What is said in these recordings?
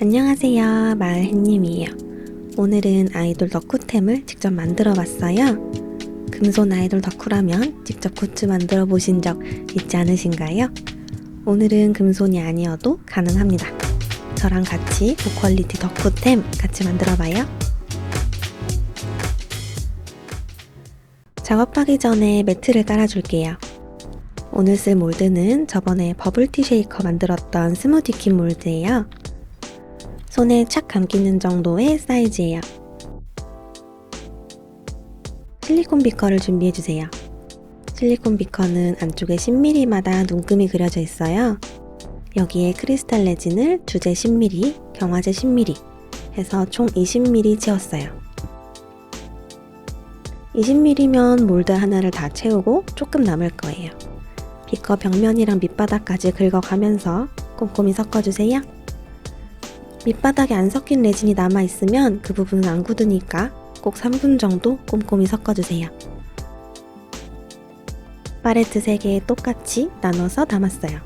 안녕하세요, 마을햇님이에요. 오늘은 아이돌 덕후템을 직접 만들어 봤어요. 금손 아이돌 덕후라면 직접 굿즈 만들어 보신 적 있지 않으신가요? 오늘은 금손이 아니어도 가능합니다. 저랑 같이 고퀄리티 덕후템 같이 만들어 봐요. 작업하기 전에 매트를 깔아줄게요. 오늘 쓸 몰드는 저번에 버블티 쉐이커 만들었던 스무디킨 몰드예요. 손에 착 감기는 정도의 사이즈예요. 실리콘 비커를 준비해주세요. 실리콘 비커는 안쪽에 10mm마다 눈금이 그려져 있어요. 여기에 크리스탈 레진을 주재 10mm, 경화제 10mm 해서 총 20mm 채웠어요. 20mm면 몰드 하나를 다 채우고 조금 남을 거예요. 비커 벽면이랑 밑바닥까지 긁어가면서 꼼꼼히 섞어주세요. 밑바닥에 안 섞인 레진이 남아있으면 그 부분은 안 굳으니까 꼭 3분 정도 꼼꼼히 섞어주세요. 팔레트 3개에 똑같이 나눠서 담았어요.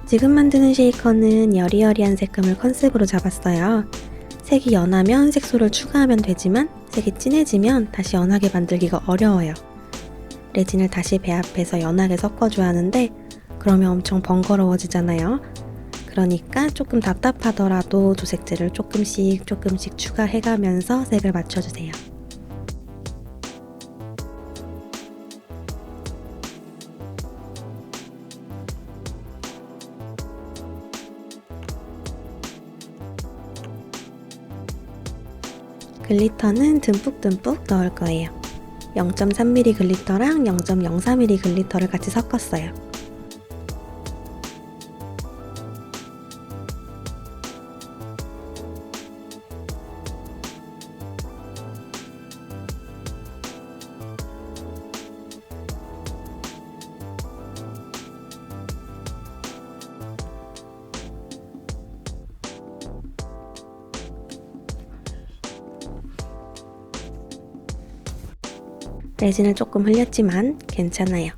지금 만드는 쉐이커는 여리여리한 색감을 컨셉으로 잡았어요. 색이 연하면 색소를 추가하면 되지만 색이 진해지면 다시 연하게 만들기가 어려워요. 레진을 다시 배합해서 연하게 섞어줘야 하는데 그러면 엄청 번거로워지잖아요. 그러니까 조금 답답하더라도 조색제를 조금씩 추가해가면서 색을 맞춰주세요. 글리터는 듬뿍듬뿍 넣을 거예요. 0.3mm 글리터랑 0.04mm 글리터를 같이 섞었어요. 레진을 조금 흘렸지만 괜찮아요.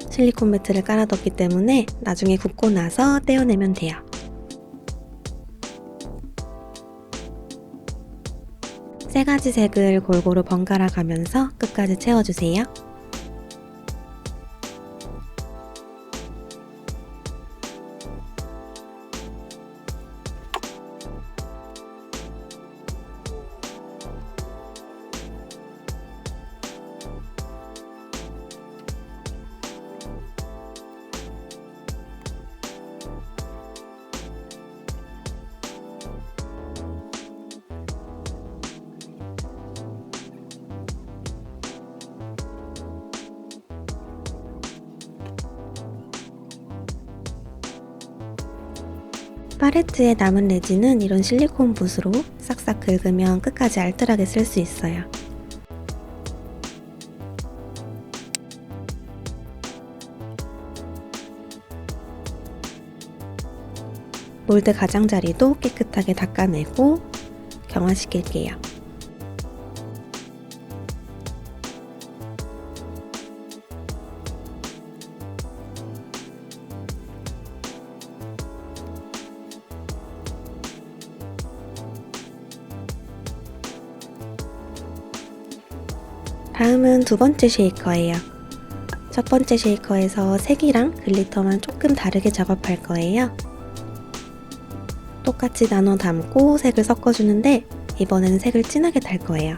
실리콘 매트를 깔아뒀기 때문에 나중에 굽고 나서 떼어내면 돼요. 세 가지 색을 골고루 번갈아 가면서 끝까지 채워주세요. 팔레트에 남은 레진은 이런 실리콘 붓으로 싹싹 긁으면 끝까지 알뜰하게 쓸 수 있어요. 몰드 가장자리도 깨끗하게 닦아내고 경화시킬게요. 다음은 두 번째 쉐이커예요. 첫 번째 쉐이커에서 색이랑 글리터만 조금 다르게 작업할 거예요. 똑같이 나눠 담고 색을 섞어주는데 이번에는 색을 진하게 탈 거예요.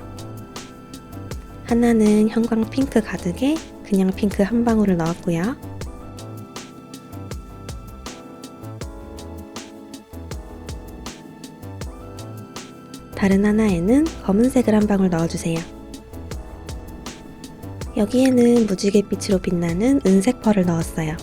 하나는 형광 핑크 가득에 그냥 핑크 한 방울을 넣었고요. 다른 하나에는 검은색을 한 방울 넣어주세요. 여기에는 무지갯빛으로 빛나는 은색 펄을 넣었어요.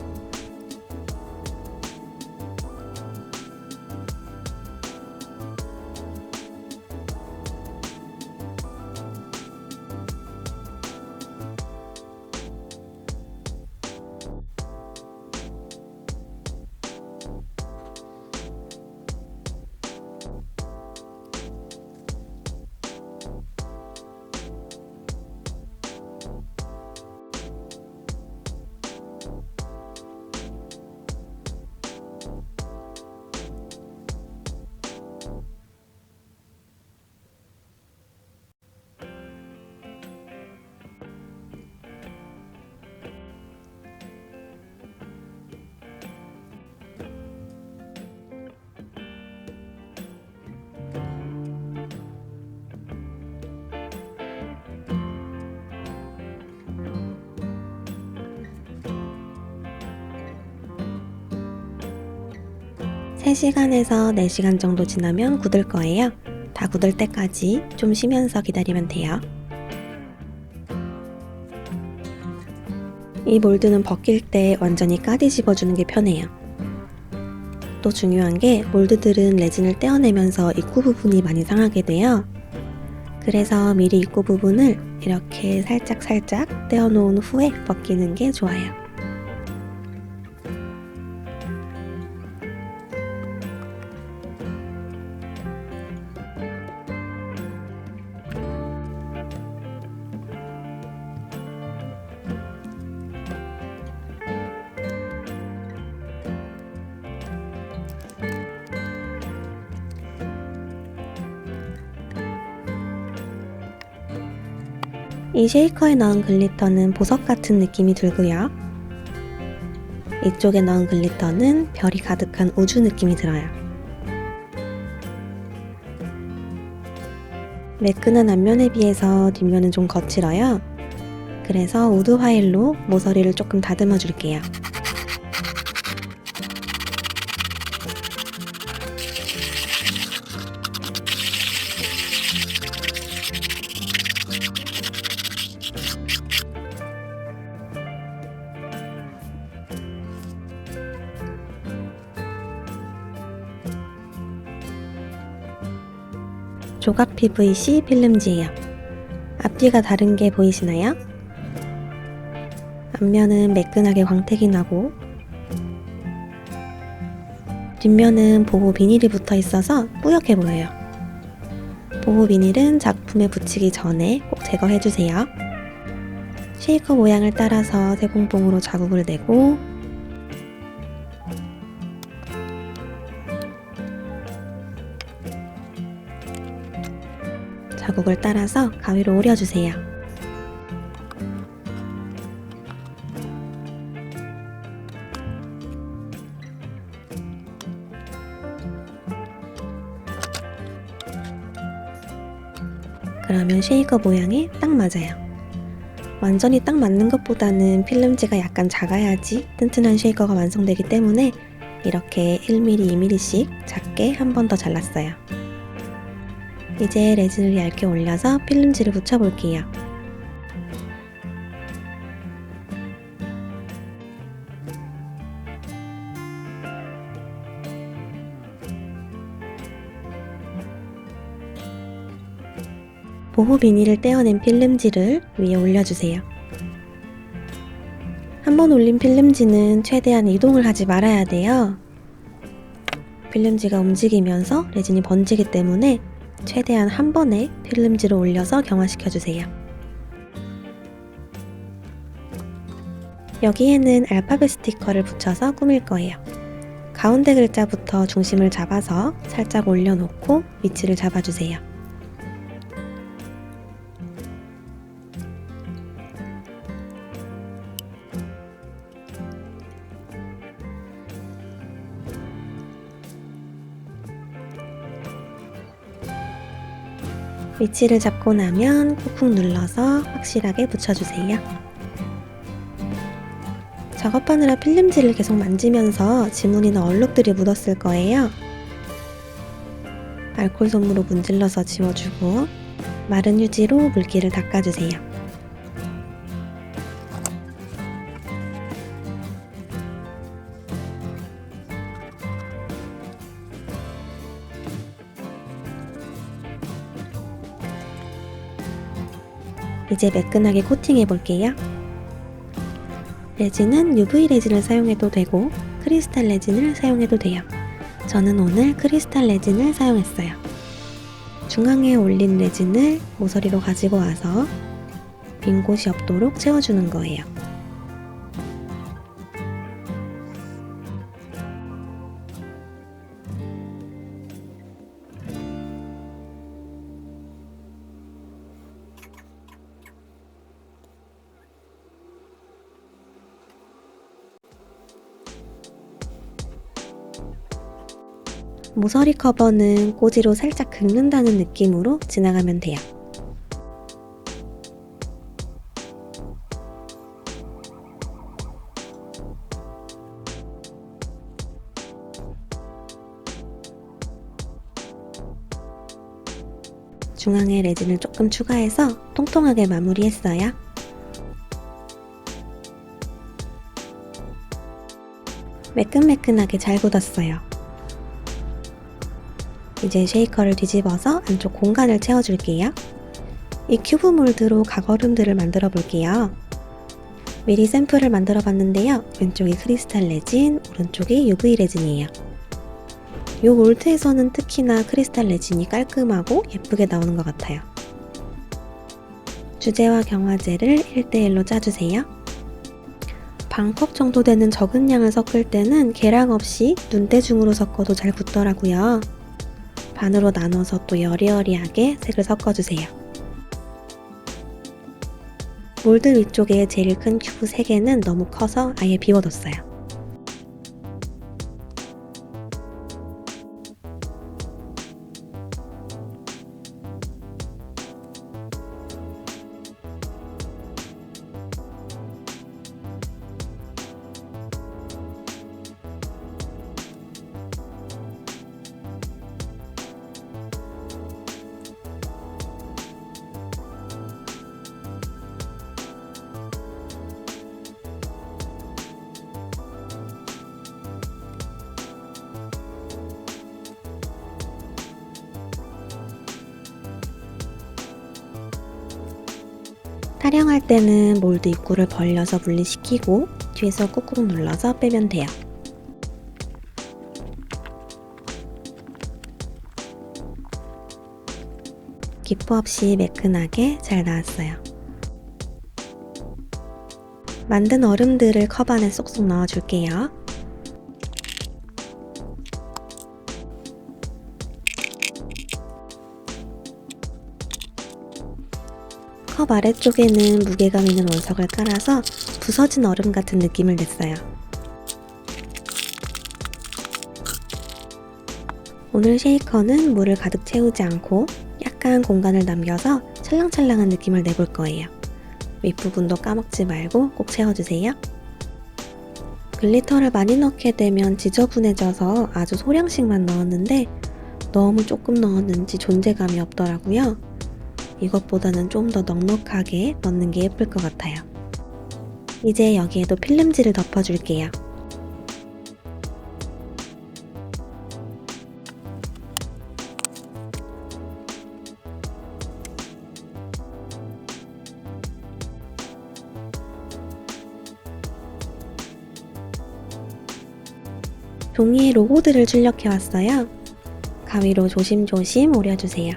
3시간에서 4시간 정도 지나면 굳을 거예요. 다 굳을 때까지 좀 쉬면서 기다리면 돼요. 이 몰드는 벗길 때 완전히 까디 집어주는 게 편해요. 또 중요한 게 몰드들은 레진을 떼어내면서 입구 부분이 많이 상하게 돼요. 그래서 미리 입구 부분을 이렇게 살짝 떼어놓은 후에 벗기는 게 좋아요. 이 쉐이커에 넣은 글리터는 보석 같은 느낌이 들고요. 이쪽에 넣은 글리터는 별이 가득한 우주 느낌이 들어요. 매끈한 앞면에 비해서 뒷면은 좀 거칠어요. 그래서 우드 화일로 모서리를 조금 다듬어 줄게요. 조각 PVC 필름지예요. 앞뒤가 다른 게 보이시나요? 앞면은 매끈하게 광택이 나고 뒷면은 보호 비닐이 붙어 있어서 뿌옇게 보여요. 보호 비닐은 작품에 붙이기 전에 꼭 제거해주세요. 쉐이커 모양을 따라서 세공봉으로 자국을 내고 자국을 따라서 가위로 오려주세요. 그러면 쉐이커 모양에 딱 맞아요. 완전히 딱 맞는 것보다는 필름지가 약간 작아야지 튼튼한 쉐이커가 완성되기 때문에 이렇게 1mm, 2mm씩 작게 한 번 더 잘랐어요. 이제 레진을 얇게 올려서 필름지를 붙여볼게요. 보호 비닐을 떼어낸 필름지를 위에 올려주세요. 한번 올린 필름지는 최대한 이동을 하지 말아야 돼요. 필름지가 움직이면서 레진이 번지기 때문에 최대한 한 번에 필름지를 올려서 경화시켜주세요. 여기에는 알파벳 스티커를 붙여서 꾸밀 거예요. 가운데 글자부터 중심을 잡아서 살짝 올려놓고 위치를 잡아주세요. 위치를 잡고 나면 꾹꾹 눌러서 확실하게 붙여주세요. 작업하느라 필름지를 계속 만지면서 지문이나 얼룩들이 묻었을 거예요. 알콜 솜으로 문질러서 지워주고 마른 휴지로 물기를 닦아주세요. 이제 매끈하게 코팅해 볼게요. 레진은 UV 레진을 사용해도 되고 크리스탈 레진을 사용해도 돼요. 저는 오늘 크리스탈 레진을 사용했어요. 중앙에 올린 레진을 모서리로 가지고 와서 빈 곳이 없도록 채워주는 거예요. 모서리 커버는 꼬지로 살짝 긁는다는 느낌으로 지나가면 돼요. 중앙에 레진을 조금 추가해서 통통하게 마무리했어요. 매끈매끈하게 잘 굳었어요. 이제 쉐이커를 뒤집어서 안쪽 공간을 채워줄게요. 이 큐브 몰드로 가거름들을 만들어 볼게요. 미리 샘플을 만들어 봤는데요. 왼쪽이 크리스탈 레진, 오른쪽이 UV 레진이에요. 이 몰드에서는 특히나 크리스탈 레진이 깔끔하고 예쁘게 나오는 것 같아요. 주제와 경화제를 1대1로 짜주세요. 반컵 정도 되는 적은 양을 섞을 때는 계량 없이 눈대중으로 섞어도 잘 굳더라고요. 반으로 나눠서 또 여리여리하게 색을 섞어주세요. 몰드 위쪽에 제일 큰 큐브 3개는 너무 커서 아예 비워뒀어요. 타령할 때는 몰드 입구를 벌려서 분리시키고 뒤에서 꾹꾹 눌러서 빼면 돼요. 기포 없이 매끈하게 잘 나왔어요. 만든 얼음들을 컵 안에 쏙쏙 넣어줄게요. 컵 아래쪽에는 무게감 있는 원석을 깔아서 부서진 얼음 같은 느낌을 냈어요. 오늘 쉐이커는 물을 가득 채우지 않고 약간 공간을 남겨서 찰랑찰랑한 느낌을 내볼 거예요. 윗부분도 까먹지 말고 꼭 채워주세요. 글리터를 많이 넣게 되면 지저분해져서 아주 소량씩만 넣었는데 너무 조금 넣었는지 존재감이 없더라고요. 이것보다는 좀 더 넉넉하게 넣는 게 예쁠 것 같아요. 이제 여기에도 필름지를 덮어줄게요. 종이에 로고들을 출력해왔어요. 가위로 조심조심 오려주세요.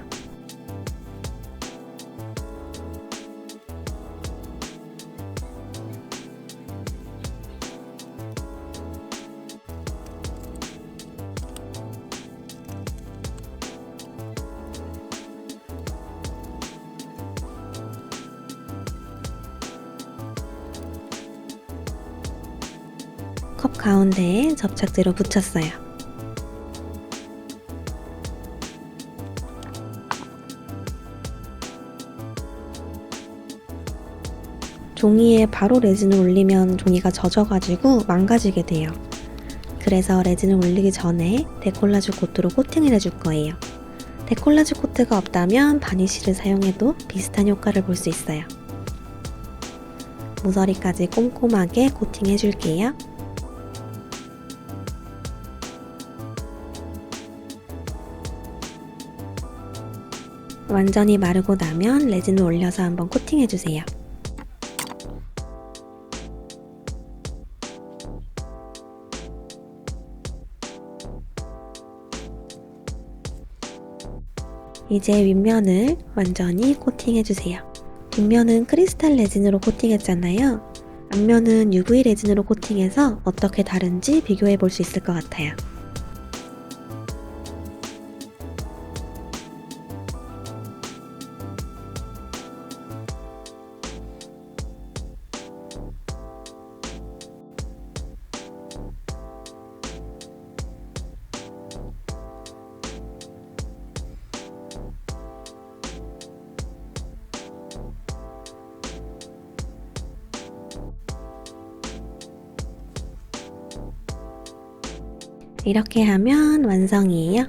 컵 가운데에 접착제로 붙였어요. 종이에 바로 레진을 올리면 종이가 젖어가지고 망가지게 돼요. 그래서 레진을 올리기 전에 데콜라주 코트로 코팅을 해줄 거예요. 데콜라주 코트가 없다면 바니쉬를 사용해도 비슷한 효과를 볼 수 있어요. 모서리까지 꼼꼼하게 코팅해줄게요. 완전히 마르고 나면 레진을 올려서 한번 코팅해주세요. 이제 윗면을 완전히 코팅해주세요. 뒷면은 크리스탈 레진으로 코팅했잖아요. 앞면은 UV 레진으로 코팅해서 어떻게 다른지 비교해 볼 수 있을 것 같아요. 이렇게 하면 완성이에요.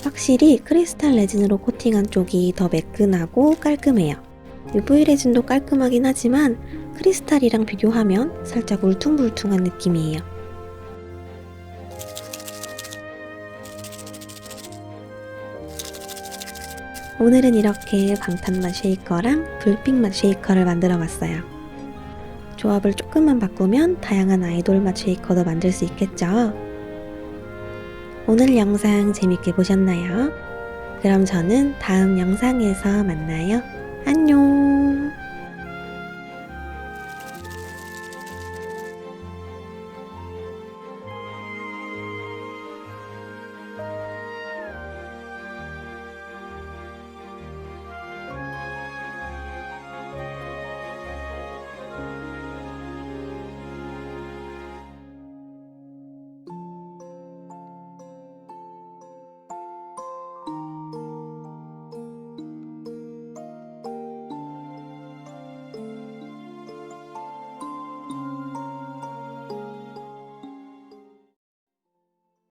확실히 크리스탈 레진으로 코팅한 쪽이 더 매끈하고 깔끔해요. UV 레진도 깔끔하긴 하지만 크리스탈이랑 비교하면 살짝 울퉁불퉁한 느낌이에요. 오늘은 이렇게 방탄맛 쉐이커랑 불빛맛 쉐이커를 만들어 봤어요. 조합을 조금만 바꾸면 다양한 아이돌 맛 쉐이커도 만들 수 있겠죠? 오늘 영상 재밌게 보셨나요? 그럼 저는 다음 영상에서 만나요. 안녕!